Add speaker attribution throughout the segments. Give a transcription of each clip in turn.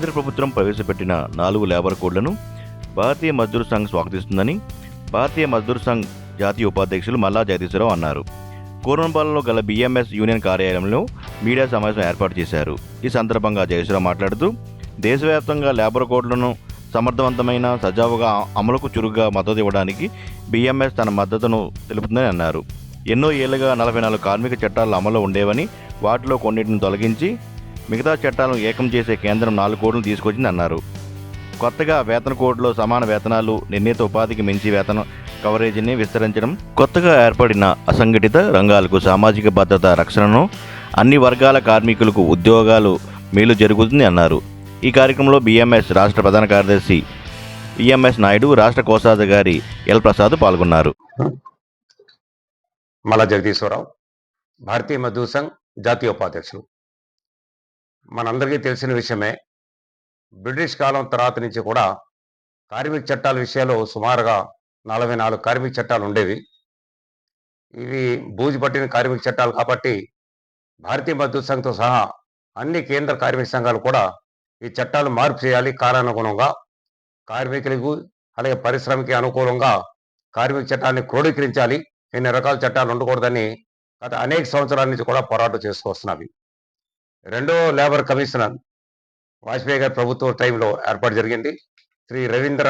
Speaker 1: కేంద్ర ప్రభుత్వం ప్రవేశపెట్టిన 4 లేబర్ కోడ్లను భారతీయ మజ్దూర్ సంఘ్ స్వాగతిస్తుందని భారతీయ మజ్దూర్ సంఘ్ జాతీయ ఉపాధ్యక్షులు మల్లా జగదీశ్వరరావు అన్నారు. కోరన్పాలెంలో గల బీఎంఎస్ యూనియన్ కార్యాలయంలో మీడియా సమావేశం ఏర్పాటు చేశారు. ఈ సందర్భంగా జగదీశ్వరరావు మాట్లాడుతూ దేశవ్యాప్తంగా లేబర్ కోడ్లను సమర్థవంతమైన సజావుగా అమలుకు చురుగ్గా మద్దతు ఇవ్వడానికి బీఎంఎస్ తన మద్దతును తెలుపుతుందని అన్నారు. ఎన్నో ఏళ్లుగా 44 కార్మిక చట్టాలు అమలు ఉండేవని వాటిలో కొన్నింటిని తొలగించి మిగతా చట్టాలను ఏకం చేసే కేంద్రం 4 కోడ్లను తీసుకొచ్చింది అన్నారు. కొత్తగా వేతన కోడ్లో సమాన వేతనాలు, నిర్ణీత ఉపాధికి మించి వేతన కవరేజీని విస్తరించడం, కొత్తగా ఏర్పడిన అసంఘటిత రంగాలకు సామాజిక భద్రత రక్షణను, అన్ని వర్గాల కార్మికులకు ఉద్యోగాలు మేలు జరుగుతుంది అన్నారు. ఈ కార్యక్రమంలో బీఎంఎస్ రాష్ట్ర ప్రధాన కార్యదర్శి ఈఎంఎస్ నాయుడు, రాష్ట్ర కోశాధికారి ఎల్ ప్రసాద్ పాల్గొన్నారు.
Speaker 2: మల్లా జగదీశ్వరరావు, భారతీయ మజ్దూర్ సంఘ్ జాతీయ ఉపాధ్యక్షులు. మనందరికీ తెలిసిన విషయమే, బ్రిటిష్ కాలం తర్వాత నుంచి కూడా కార్మిక చట్టాల విషయాల్లో సుమారుగా 44 కార్మిక చట్టాలు ఉండేవి. ఇవి బూజు పట్టిన కార్మిక చట్టాలు కాబట్టి భారతీయ మజ్దూర్ సంఘ్తో సహా అన్ని కేంద్ర కార్మిక సంఘాలు కూడా ఈ చట్టాలు మార్పు చేయాలి, కాలానుగుణంగా కార్మికులకు అలాగే పరిశ్రమకి అనుకూలంగా కార్మిక చట్టాన్ని క్రోడీకరించాలి, ఎన్ని రకాల చట్టాలు ఉండకూడదని గత అనేక సంవత్సరాల నుంచి కూడా పోరాటం చేస్తూ వస్తున్నవి. రెండో లేబర్ కమిషనర్ వాజ్పేయి గారి ప్రభుత్వ టైంలో ఏర్పాటు జరిగింది, శ్రీ రవీంద్ర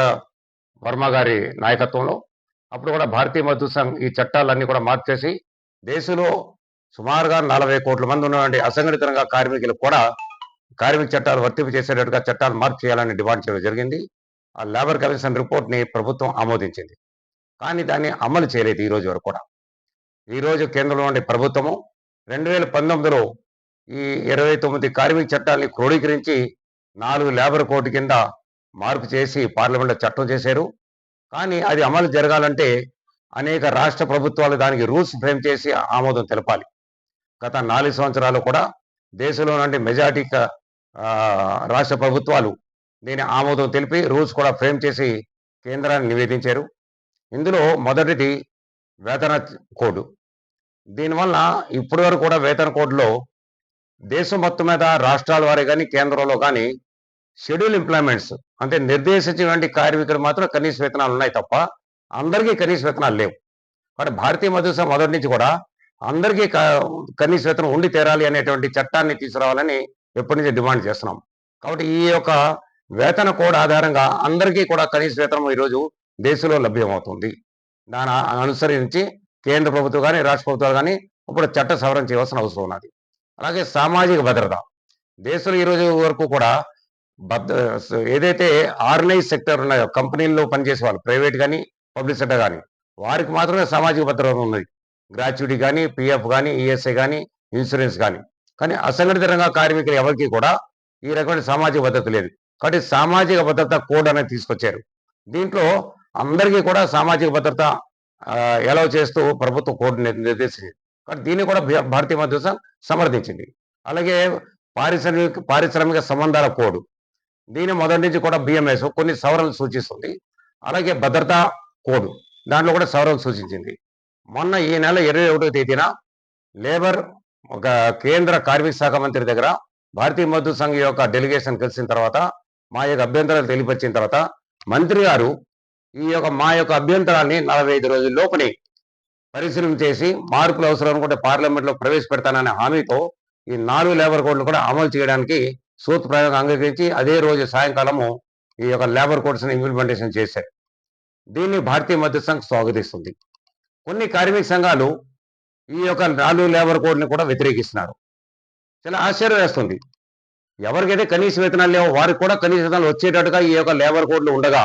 Speaker 2: వర్మ గారి నాయకత్వంలో. అప్పుడు కూడా భారతీయ మజ్దూర్ సంఘ్ ఈ చట్టాలన్నీ కూడా మార్పు చేసి దేశంలో సుమారుగా 40 కోట్ల మంది ఉన్నటువంటి అసంఘటిత రంగ కార్మికులకు కూడా కార్మిక చట్టాలు వర్తింపు చేసేటట్టుగా చట్టాలు మార్పు చేయాలని డిమాండ్ చేయడం జరిగింది. ఆ లేబర్ కమిషన్ రిపోర్ట్ని ప్రభుత్వం ఆమోదించింది, కానీ దాన్ని అమలు చేయలేదు ఈ రోజు వరకు కూడా. ఈరోజు కేంద్రంలో ఉండే ప్రభుత్వము 2019లో ఈ 29 కార్మిక చట్టాలని క్రోడీకరించి 4 లేబర్ కోడ్ కింద మార్పు చేసి పార్లమెంట్లో చట్టం చేశారు. కానీ అది అమలు జరగాలంటే అనేక రాష్ట్ర ప్రభుత్వాలు దానికి రూల్స్ ఫ్రేమ్ చేసి ఆమోదం తెలపాలి. గత 4 సంవత్సరాలు కూడా దేశంలో నుండి మెజారిటీ రాష్ట్ర ప్రభుత్వాలు దీని ఆమోదం తెలిపి రూల్స్ కూడా ఫ్రేమ్ చేసి కేంద్రాన్ని నివేదించారు. ఇందులో మొదటిది వేతన కోడ్. దీనివల్ల ఇప్పటి వరకు కూడా వేతన కోడ్లో దేశం మొత్తం మీద రాష్ట్రాల వారి కానీ కేంద్రంలో కానీ షెడ్యూల్ ఎంప్లాయ్మెంట్స్ అంటే నిర్దేశించినటువంటి కార్మికులు మాత్రం కనీస వేతనాలు ఉన్నాయి తప్ప అందరికీ కనీస వేతనాలు లేవు. కాబట్టి భారతీయ మజ్దూర్ సంఘ్ మొదటి నుంచి కూడా అందరికీ కనీస వేతనం ఉండి తీరాలి అనేటువంటి చట్టాన్ని తీసుకురావాలని ఎప్పటి నుంచి డిమాండ్ చేస్తున్నాం. కాబట్టి ఈ యొక్క వేతన కోడ్ ఆధారంగా అందరికీ కూడా కనీస వేతనం ఈరోజు దేశంలో లభ్యమవుతుంది. దాని అనుసరించి కేంద్ర ప్రభుత్వం కానీ రాష్ట్ర ప్రభుత్వాలు కానీ ఇప్పుడు చట్ట సవరణ చేయవలసిన అవసరం ఉన్నది. అలాగే సామాజిక భద్రత. దేశంలో ఈరోజు వరకు కూడా ఏదైతే ఆర్గనైజ్ సెక్టర్ ఉన్నాయో, కంపెనీల్లో పనిచేసే వాళ్ళు ప్రైవేట్ కానీ పబ్లిక్ సెక్టర్ కానీ వారికి మాత్రమే సామాజిక భద్రత ఉన్నది. గ్రాట్యుటీ కానీ, పిఎఫ్ కానీ, ఈఎస్ఐ కానీ, ఇన్సూరెన్స్ కానీ. కానీ అసంఘటిత రంగ కార్మికులు ఎవరికి కూడా ఈ రకమైన సామాజిక భద్రత లేదు. కాబట్టి సామాజిక భద్రత కోడ్ అనేది తీసుకొచ్చారు. దీంట్లో అందరికీ కూడా సామాజిక భద్రత ఎలా చేస్తూ ప్రభుత్వం కోడ్ నిర్దేశించింది. కాబట్టి దీన్ని కూడా భారతీయ మజ్దూర్ సంఘ్ సమర్థించింది. అలాగే పారిశ్రామిక సంబంధాల కోడ్, దీని మొదటి నుంచి కూడా బిఎంఎస్ కొన్ని సవరణలు సూచిస్తుంది. అలాగే భద్రతా కోడ్, దాంట్లో కూడా సవరణలు సూచించింది. మొన్న ఈ నెల 21వ తేదీన లేబర్ ఒక కేంద్ర కార్మిక శాఖ మంత్రి దగ్గర భారతీయ మజ్దూర్ సంఘ్ యొక్క డెలిగేషన్ కలిసిన తర్వాత మా యొక్క అభ్యంతరాలు తెలియపరిచిన తర్వాత మంత్రి గారు మా యొక్క అభ్యంతరాన్ని 45 రోజుల లోపలే పరిశీలన చేసి మార్పులు అవసరం అనుకుంటే పార్లమెంట్లో ప్రవేశపెడతాననే హామీతో ఈ 4 లేబర్ కోడ్లు కూడా అమలు చేయడానికి సూత్రప్రాయంగా అంగీకరించి అదే రోజు సాయంకాలము ఈ యొక్క లేబర్ కోడ్స్ని ఇంప్లిమెంటేషన్ చేశారు. దీన్ని భారతీయ మజ్దూర్ సంఘ్ స్వాగతిస్తుంది. కొన్ని కార్మిక సంఘాలు ఈ యొక్క 4 లేబర్ కోడ్ని కూడా వ్యతిరేకిస్తున్నారు. చాలా ఆశ్చర్యం వేస్తుంది. ఎవరికైతే కనీస వేతనాలు లేవో వారికి కూడా కనీస వేతనాలు వచ్చేటట్టుగా ఈ యొక్క లేబర్ కోడ్లు ఉండగా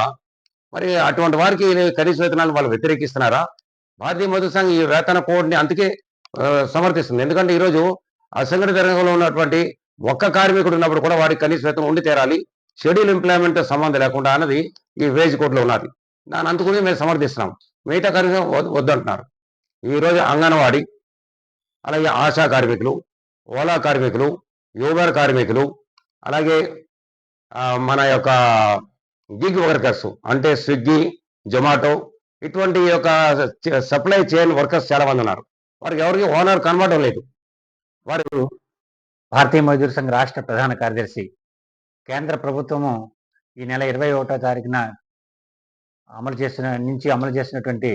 Speaker 2: మరి అటువంటి వారికి కనీస వేతనాలు వాళ్ళు వ్యతిరేకిస్తున్నారా? భారతీయ మజ్దూర్ సంఘ్ ఈ వేతన కోడ్ని అందుకే సమర్థిస్తుంది. ఎందుకంటే ఈరోజు అసంఘటిత రంగంలో ఉన్నటువంటి ఒక్క కార్మికుడు ఉన్నప్పుడు కూడా వారికి కనీస వేతనం ఉండి తీరాలి, షెడ్యూల్ ఎంప్లాయ్మెంట్ సంబంధం లేకుండా అన్నది ఈ వేజ్ కోడ్లో ఉన్నది. దాని అందుకుని మేము సమర్థిస్తున్నాం. మిగతా కార్మికులు వద్దంటున్నారు. ఈరోజు అంగన్వాడీ, అలాగే ఆశా కార్మికులు, ఓలా కార్మికులు, యూబర్ కార్మికులు, అలాగే మన యొక్క గిగ్ వర్కర్స్ అంటే స్విగ్గీ, జొమాటో ఇటువంటి యొక్క సప్లై చైన్ వర్కర్స్ చాలా మంది ఉన్నారు. వారికి ఎవరికి ఓనర్ కనబడడం లేదు. వారు
Speaker 3: భారతీయ మజ్దూర్ సంఘ్ రాష్ట్ర ప్రధాన కార్యదర్శి కేంద్ర ప్రభుత్వము ఈ నెల 21వ తారీఖున అమలు చేసినటువంటి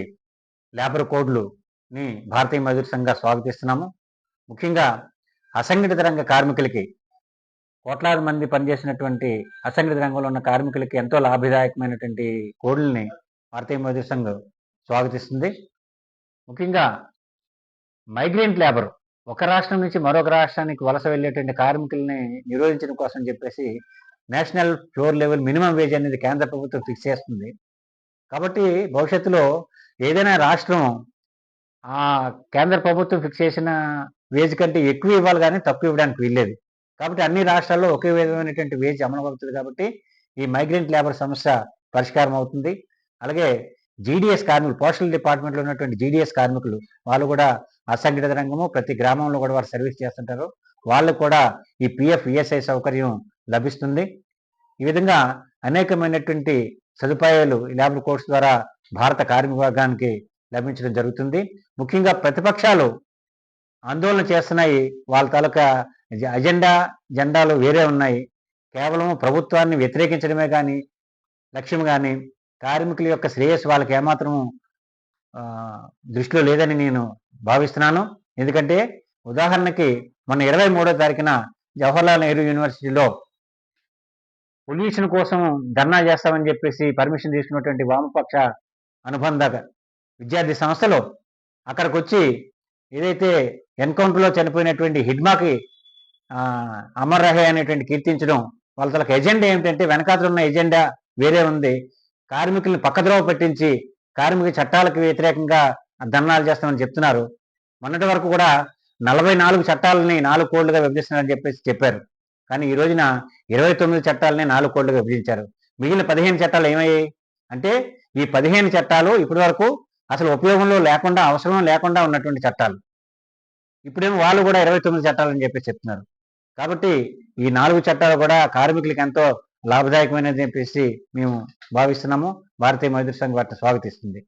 Speaker 3: లేబర్ కోడ్లుని భారతీయ మజదూర్ సంఘంగా స్వాగతిస్తున్నాము. ముఖ్యంగా అసంఘటిత రంగ కార్మికులకి, కోట్లాది మంది పనిచేసినటువంటి అసంఘటిత రంగంలో ఉన్న కార్మికులకి ఎంతో లాభదాయకమైనటువంటి కోడ్లని భారతీయ మజదూర్ సంఘం స్వాగతిస్తుంది. ముఖ్యంగా మైగ్రెంట్ లేబర్, ఒక రాష్ట్రం నుంచి మరొక రాష్ట్రానికి వలస వెళ్ళేటువంటి కార్మికుల్ని నిరోధించడం కోసం చెప్పేసి national floor level minimum wage అనేది కేంద్ర ప్రభుత్వం ఫిక్స్ చేస్తుంది. కాబట్టి భవిష్యత్తులో ఏదైనా రాష్ట్రం ఆ కేంద్ర ప్రభుత్వం ఫిక్స్ చేసిన వేజ్ కంటే ఎక్కువ ఇవ్వాలి కానీ తక్కువ ఇవ్వడానికి వీల్లేదు. కాబట్టి అన్ని రాష్ట్రాల్లో ఒకే విధమైనటువంటి వేజ్ అమలు అవుతుంది. కాబట్టి ఈ మైగ్రెంట్ లేబర్ సమస్య పరిష్కారం అవుతుంది. అలాగే జీడీఎస్ కార్మికులు, పోస్టల్ డిపార్ట్మెంట్లో ఉన్నటువంటి జీడీఎస్ కార్మికులు, వాళ్ళు కూడా అసంఘటిత రంగము, ప్రతి గ్రామంలో కూడా వారు సర్వీస్ చేస్తుంటారు. వాళ్ళకు కూడా ఈ పిఎఫ్, ఈఎస్ఐ సౌకర్యం లభిస్తుంది. ఈ విధంగా అనేకమైనటువంటి సదుపాయాలు ఈ లేబర్ కోడ్స్ ద్వారా భారత కార్మిక వర్గానికి లభించడం జరుగుతుంది. ముఖ్యంగా ప్రతిపక్షాలు ఆందోళన చేస్తున్నాయి. వాళ్ళ తాలూకా జెండాలు వేరే ఉన్నాయి. కేవలం ప్రభుత్వాన్ని వ్యతిరేకించడమే కానీ లక్ష్యం కానీ కార్మికుల యొక్క శ్రేయస్సు వాళ్ళకి ఏమాత్రం దృష్టిలో లేదని నేను భావిస్తున్నాను. ఎందుకంటే ఉదాహరణకి మొన్న 23వ తారీఖున జవహర్లాల్ నెహ్రూ యూనివర్సిటీలో పొల్యూషన్ కోసం ధర్నా చేస్తామని చెప్పేసి పర్మిషన్ తీసుకున్నటువంటి వామపక్ష అనుబంధ విద్యార్థి సంస్థలు అక్కడికి వచ్చి ఏదైతే ఎన్కౌంటర్లో చనిపోయినటువంటి హిడ్మాకి అమర్ రహే అనేటువంటి కీర్తించడం, వాళ్ళ తలకు ఎజెండా ఏమిటంటే వెనకాతలు ఉన్న ఎజెండా వేరే ఉంది. కార్మికుల్ని పక్కద్రోవ పెట్టించి కార్మిక చట్టాలకు వ్యతిరేకంగా ధర్నాలు చేస్తామని చెప్తున్నారు. మొన్నటి వరకు కూడా 44 చట్టాలని 4 కోడ్లుగా విభజిస్తున్నారని చెప్పేసి చెప్పారు. కానీ ఈ రోజున 29 చట్టాలని 4 కోడ్లుగా విభజించారు. మిగిలిన 15 చట్టాలు ఏమయ్యాయి అంటే ఈ 15 చట్టాలు ఇప్పటి వరకు అసలు ఉపయోగంలో లేకుండా, అవసరం లేకుండా ఉన్నటువంటి చట్టాలు. ఇప్పుడేమో వాళ్ళు కూడా 29 చట్టాలని చెప్పేసి చెప్తున్నారు. కాబట్టి ఈ 4 చట్టాలు కూడా కార్మికులకు ఎంతో లాభదాయకమైనది చెప్పేసి మేము భావిస్తున్నాము. భారతీయ మజదూర్ సంఘ్ వాటిని స్వాగతిస్తుంది.